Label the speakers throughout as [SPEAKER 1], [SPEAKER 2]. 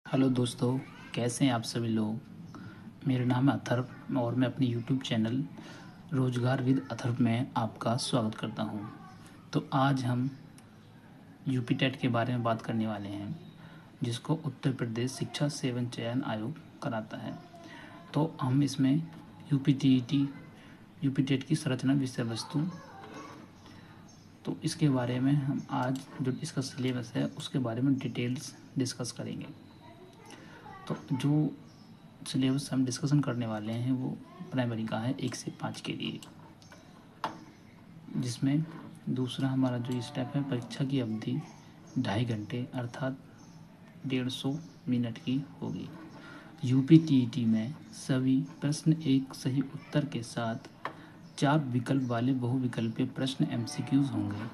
[SPEAKER 1] Hello दोस्तों, कैसे हैं आप सभी लोग। मेरा नाम है अथर्व और मैं अपने यूट्यूब चैनल रोजगार विद अथर्व में आपका स्वागत करता हूं। तो आज हम यूपी टेट के बारे में बात करने वाले हैं, जिसको उत्तर प्रदेश शिक्षा सेवन चयन आयोग कराता है। तो हम इसमें यूपी टेट की संरचना विषय वस्तु, तो इसके बारे में हम आज जो इसका सिलेबस है उसके बारे में डिटेल्स डिस्कस करेंगे। तो जो सिलेबस हम डिस्कशन करने वाले हैं वो प्राइमरी का है 1 से 5 के लिए, जिसमें दूसरा हमारा जो स्टेप है, परीक्षा की अवधि 2.5 घंटे अर्थात 150 मिनट की होगी। यूपीटीईटी में सभी प्रश्न एक सही उत्तर के साथ 4 विकल्प वाले बहुविकल्पीय प्रश्न एमसीक्यूज होंगे।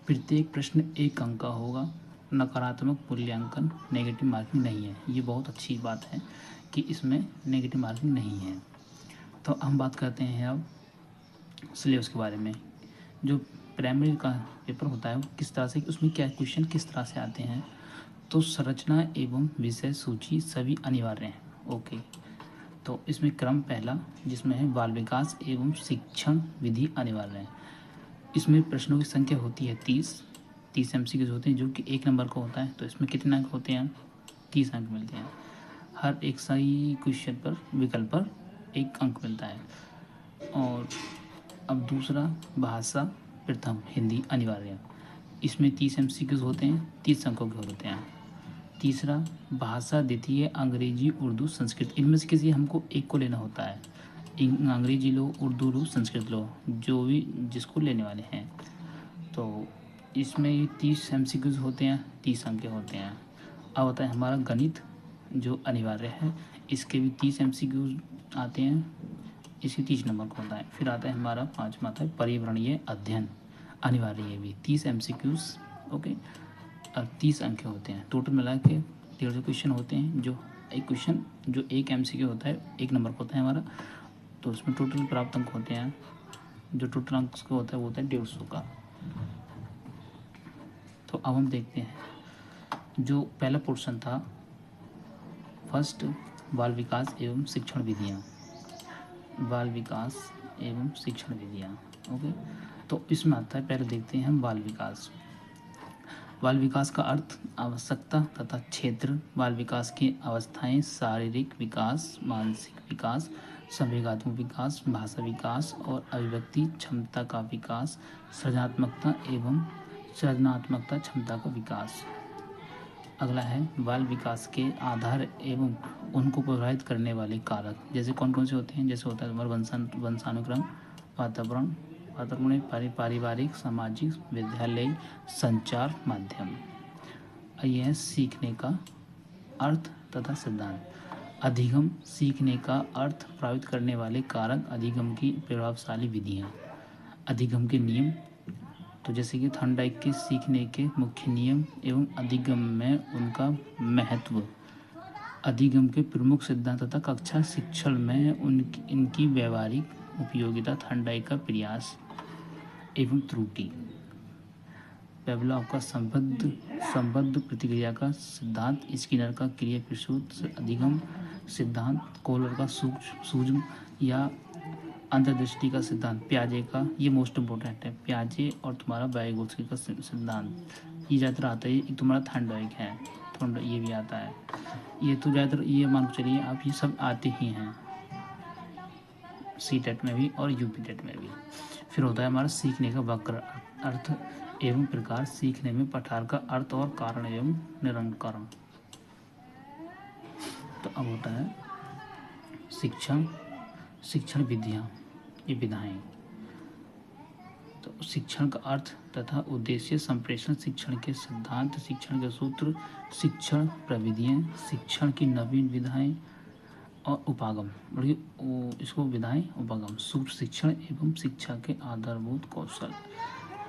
[SPEAKER 1] प्रत्येक प्रश्न 1 अंक का होगा। नकारात्मक मूल्यांकन, नेगेटिव मार्किंग नहीं है। ये बहुत अच्छी बात है कि इसमें नेगेटिव मार्किंग नहीं है। तो हम बात करते हैं अब सिलेबस के बारे में। जो प्राइमरी का पेपर होता है वो किस तरह से, उसमें क्या क्वेश्चन किस तरह से आते हैं। तो संरचना एवं विषय सूची सभी अनिवार्य हैं। ओके, तो इसमें क्रम पहला जिसमें है बाल विकास एवं शिक्षण विधि अनिवार्य है। इसमें प्रश्नों की संख्या होती है 30 एमसीक्यूज होते हैं, जो कि 1 नंबर का होता है। तो इसमें कितने अंक होते हैं? 30 अंक मिलते हैं। हर एक सही क्वेश्चन पर विकल्प पर 1 अंक मिलता है। और अब दूसरा भाषा प्रथम हिंदी अनिवार्य, इसमें 30 एमसीक्यूज होते हैं, 30 अंकों के होते हैं। तीसरा भाषा द्वितीय अंग्रेजी उर्दू संस्कृत, इनमें से किसी हमको एक को लेना होता है। अंग्रेजी लो, उर्दू लो, संस्कृत लो, जो भी जिसको लेने वाले हैं। तो इसमें 30 एमसीक्यूज होते हैं, 30 अंक के होते हैं। अब होता है हमारा गणित जो अनिवार्य है, इसके भी 30 एमसीक्यूज आते हैं, इसकी 30 नंबर का होता है। फिर आता है हमारा 5वां आता है पर्यावरणीय अध्ययन अनिवार्य, ये भी 30 एमसीक्यूज। ओके, अब 30 अंक के होते हैं। टोटल मिला के 150 क्वेश्चन होते हैं। जो एक क्वेश्चन जो 1 एमसीक्यू होता है 1 नंबर का होता है हमारा, तो उसमें टोटल प्राप्त अंक होते हैं। जो टोटल अंक का होता है वो होता है 150 का। तो अब हम देखते हैं जो पहला पोर्शन था, फर्स्ट बाल विकास एवं शिक्षण विधियाँ, बाल विकास एवं शिक्षण विधियाँ। ओके, तो इसमें आता है, पहले देखते हैं हम बाल विकास। बाल विकास का अर्थ आवश्यकता तथा क्षेत्र। बाल विकास की अवस्थाएं शारीरिक विकास, मानसिक विकास, संवेगात्मक विकास, भाषा विकास और अभिव्यक्ति क्षमता का विकास, सृजनात्मकता एवं सृजनात्मकता क्षमता का विकास। अगला है बाल विकास के आधार एवं उनको प्रभावित करने वाले कारक, जैसे कौन कौन से होते हैं। जैसे होता है हमारा वंशानुक्रम, वातावरण, पारिवारिक, सामाजिक, विद्यालय, संचार माध्यम। यह सीखने का अर्थ तथा सिद्धांत। अधिगम सीखने का अर्थ प्रभावित करने वाले कारक, अधिगम की प्रभावशाली विधियाँ। अधिगम के नियम, तो जैसे कि थॉर्नडाइक के सीखने के मुख्य नियम एवं अधिगम में उनका महत्व। अधिगम के प्रमुख सिद्धांत तथा कक्षा शिक्षण में इनकी व्यावहारिक उपयोगिता। थॉर्नडाइक का प्रयास एवं त्रुटि। पेवलॉव का संबद्ध प्रतिक्रिया का सिद्धांत, स्किनर का क्रिया प्रसूत अधिगम सिद्धांत, कोहलर का सूक्ष्म या अंतर्दृष्टि का सिद्धांत, प्याजे का, ये मोस्ट इम्पोर्टेंट है, प्याजे और तुम्हारा वाइगोत्स्की का सिद्धांत। ये ज़्यादातर आता है, एक तुम्हारा थॉर्नडाइक है, ये भी आता है। ये तो ज़्यादातर ये मान के चलिए आप, ये सब आते ही हैं सी टेट में भी और यूपी टेट में भी। फिर होता है हमारा सीखने का वक्र, अर्थ एवं प्रकार, सीखने में पठार का अर्थ और कारण एवं निरंकरण। तो अब होता है शिक्षण विधियाँ, ये विधाएं। तो शिक्षण का अर्थ तथा उद्देश्य, संप्रेषण, शिक्षण के सिद्धांत, शिक्षण के सूत्र, शिक्षण प्रविधियाँ, शिक्षण की नवीन विधाएं और उपागम, इसको विधाएं उपागम, सूक्ष्म शिक्षण एवं शिक्षा के आधारभूत कौशल।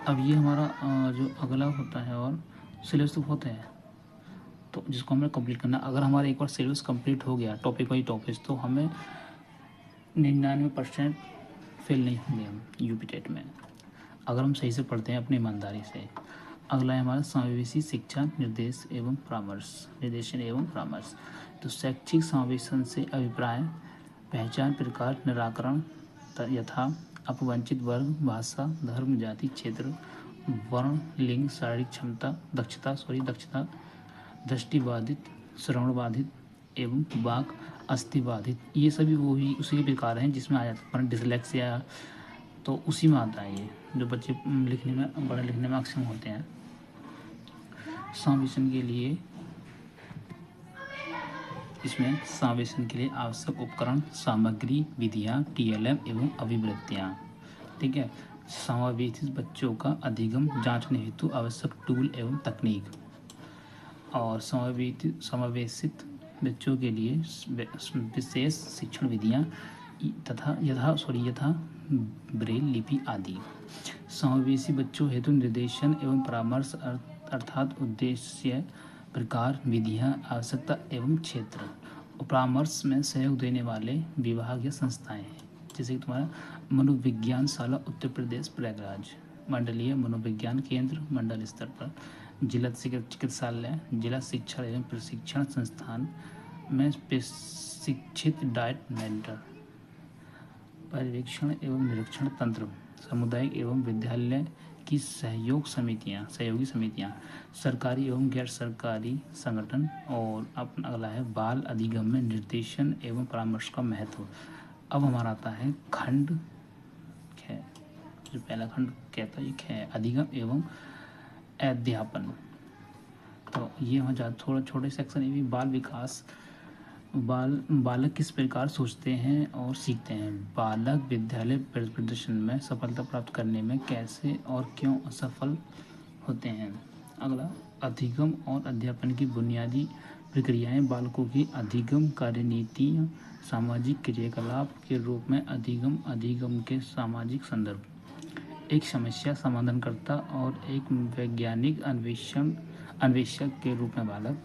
[SPEAKER 1] अब ये हमारा जो अगला होता है और सिलेबस तो होते हैं, तो जिसको हमें कंप्लीट करना। अगर हमारा एक बार सिलेबस कंप्लीट हो गया टॉपिक वाइज टॉपिक, तो हमें 99% फेल नहीं होंगे हम यूपी टेट में, अगर हम सही से पढ़ते हैं अपनी ईमानदारी से। अगला है हमारा समावेशी शिक्षा निर्देशन एवं परामर्श। तो शैक्षिक समावेशन से अभिप्राय पहचान, प्रकार, निराकरण यथा अपवंचित वर्ग, भाषा, धर्म, जाति, क्षेत्र, वर्ण, लिंग, शारीरिक क्षमता, दक्षता, दृष्टिबाधित, श्रवणबाधित एवं वाक अस्थिबाधित, ये सभी वो ही उसी के प्रकार हैं जिसमें आ जाता है डिसलेक्सिया, तो उसी में आता है ये, जो बच्चे पढ़ने लिखने में अक्षम होते हैं। समावेशन के लिए इसमें समावेशन के लिए आवश्यक उपकरण, सामग्री, विधियाँ, TLM एवं अभिवृत्तियाँ। ठीक है। समावेशित बच्चों का अधिगम जांचने हेतु आवश्यक टूल एवं तकनीक, और समावेशित बच्चों के लिए विशेष शिक्षण विधियाँ यथा ब्रेल लिपि आदि। समावेशी बच्चों हेतु निर्देशन एवं परामर्श अर्थात उद्देश्य, प्रकार, विधियाँ, आवश्यकता एवं क्षेत्र। परामर्श में सहयोग देने वाले विभाग या संस्थाएं हैं, जैसे कि तुम्हारा मनोविज्ञानशाला उत्तर प्रदेश प्रयागराज, मंडलीय मनोविज्ञान केंद्र मंडल स्तर पर, जिला चिकित्सालय, जिला शिक्षा एवं प्रशिक्षण संस्थान में प्रशिक्षित डाइट मेंटर, पर्यवेक्षण एवं निरीक्षण तंत्र, सामुदायिक एवं विद्यालय की सहयोगी समितियां, सरकारी एवं गैर सरकारी संगठन। और अपना अगला है बाल अधिगम में निर्देशन एवं परामर्श का महत्व। अब हमारा आता है खंड ख, जो पहला खंड कहता है ख, अधिगम एवं अध्यापन। तो ये वहाँ थोड़ा छोटे सेक्शन ये भी बाल विकास, बालक किस प्रकार सोचते हैं और सीखते हैं, बालक विद्यालय प्रदर्शन में सफलता प्राप्त करने में कैसे और क्यों असफल होते हैं। अगला अधिगम और अध्यापन की बुनियादी प्रक्रियाएं, बालकों की अधिगम कार्यनीतियाँ, सामाजिक क्रियाकलाप के रूप में अधिगम के सामाजिक संदर्भ, एक समस्या समाधानकर्ता और एक वैज्ञानिक अन्वेषक के रूप में बालक,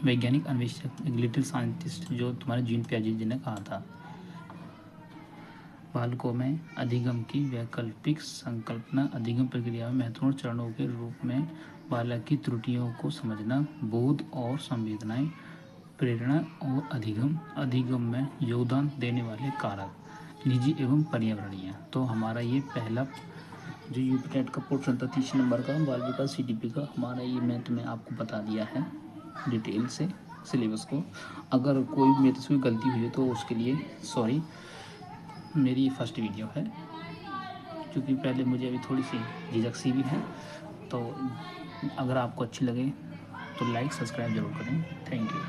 [SPEAKER 1] वैज्ञानिक अन्वेषक, एक लिटिल साइंटिस्ट, जो तुम्हारे जीन पियाजे जी ने कहा था। बालकों में अधिगम की वैकल्पिक संकल्पना, अधिगम प्रक्रिया में महत्वपूर्ण चरणों के रूप में बालक की त्रुटियों को समझना, बोध और संवेदनाएं, प्रेरणा और अधिगम में योगदान देने वाले कारक, निजी एवं पर्यावरणीय। तो हमारा ये पहला जो यूपीटेट का पोर्शन था 30 नंबर का बाल विकास CDP का, हमारा ये मैं तुम्हें आपको बता दिया है डिटेल से सिलेबस को। अगर कोई मेरे से गलती हुई है तो उसके लिए सॉरी। मेरी फर्स्ट वीडियो है, क्योंकि पहले मुझे अभी थोड़ी सी झिझक सी भी है। तो अगर आपको अच्छी लगे तो लाइक सब्सक्राइब जरूर करें। Thank you.